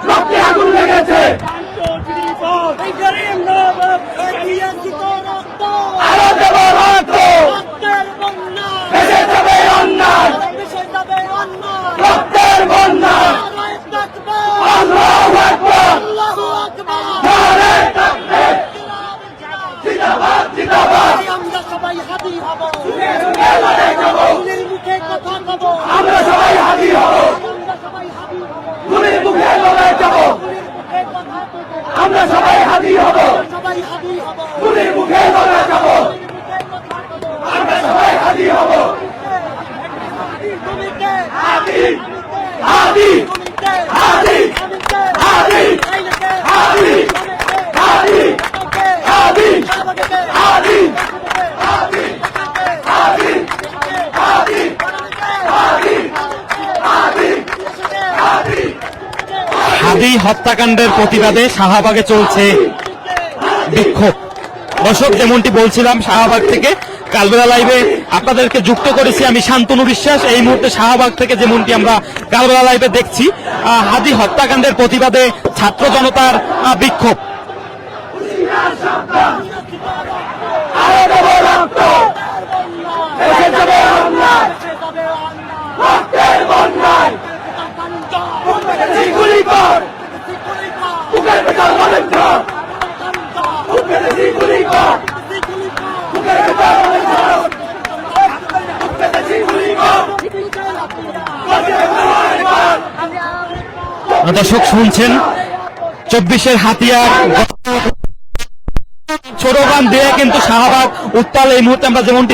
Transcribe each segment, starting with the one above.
রক্তে আগুন লেগেছে আরো দেব রক্ত ভেসে যাবে অন্যায় রক্তের বন্যা আল্লাহু আকবার নারে তাকবীর জিন্দাবাদ জিন্দাবাদ আমরা সবাই হাজির হব মুখে কথা কব আমরা সবাই হাজির হব আমরা সবাই হাজির হব গুলির মুখে লড়াই যাব আমরা সবাই হাজির হব সবাই হাজির হব গুলির মুখে লড়াই যাব আমরা সবাই হাজির হব হাজির হাজির হাজির হাজির হাজির হাজির হাজির হাজির হাদি হত্যাকাণ্ডের প্রতিবাদে শাহবাগে চলছে বিক্ষোভ। দর্শক, যেমনটি বলছিলাম, শাহবাগ থেকে কালবেলা লাইভে আপনাদেরকে যুক্ত করেছি আমি শান্তনু বিশ্বাস। এই মুহূর্তে শাহবাগ থেকে যেমনটি আমরা কালবেলা লাইভে দেখছি, হাদি হত্যাকাণ্ডের প্রতিবাদে ছাত্র জনতার বিক্ষোভ। দর্শক শুনছেন 24-এর হাতিয়ার ছোটগান দিয়ে কিন্তু শাহবাগ উত্তাল। এই মুহূর্তে আমরা যেমনটি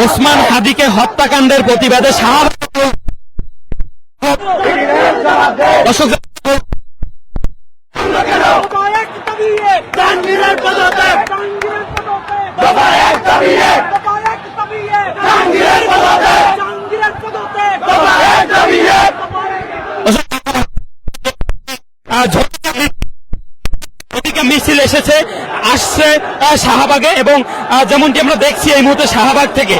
ওসমান হাদিকে হত্যাকাণ্ডের প্রতিবাদে শাহবাগ দর্শক মিছিল এসেছে আসছে শাহবাগে এবং যেমনটি আমরা দেখছি এই মুহূর্তে শাহবাগ থেকে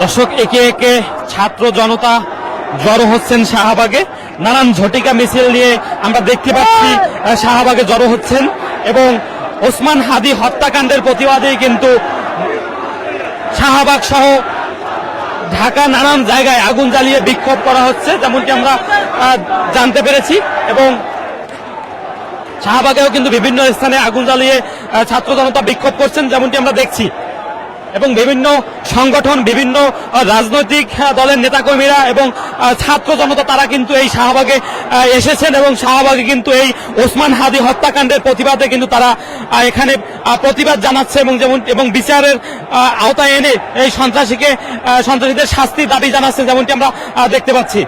দর্শক, একে একে ছাত্র জনতা জড়ো হচ্ছেন শাহবাগে। নানান ঝটিকা মিছিল নিয়ে আমরা দেখতে পাচ্ছি শাহবাগে জড়ো হচ্ছেন এবং ওসমান হাদি হত্যাকাণ্ডের প্রতিবাদে কিন্তু শাহবাগ সহ ঢাকা নানান জায়গায় আগুন জ্বালিয়ে বিক্ষোভ করা হচ্ছে, যেমনটি আমরা জানতে পেরেছি। এবং শাহবাগেও কিন্তু বিভিন্ন স্থানে আগুন জ্বালিয়ে ছাত্র জনতা বিক্ষোভ করছেন, যেমনটি আমরা দেখছি। এবং বিভিন্ন সংগঠন, বিভিন্ন রাজনৈতিক দলের নেতাকর্মীরা এবং ছাত্র জনতা তারা কিন্তু এই শাহবাগে এসেছেন এবং শাহবাগে কিন্তু এই ওসমান হাদি হত্যাকাণ্ডের প্রতিবাদে কিন্তু তারা এখানে প্রতিবাদ জানাচ্ছে এবং বিচারের আওতায় এনে এই সন্ত্রাসীদের শাস্তির দাবি জানাচ্ছে, যেমনটি আমরা দেখতে পাচ্ছি।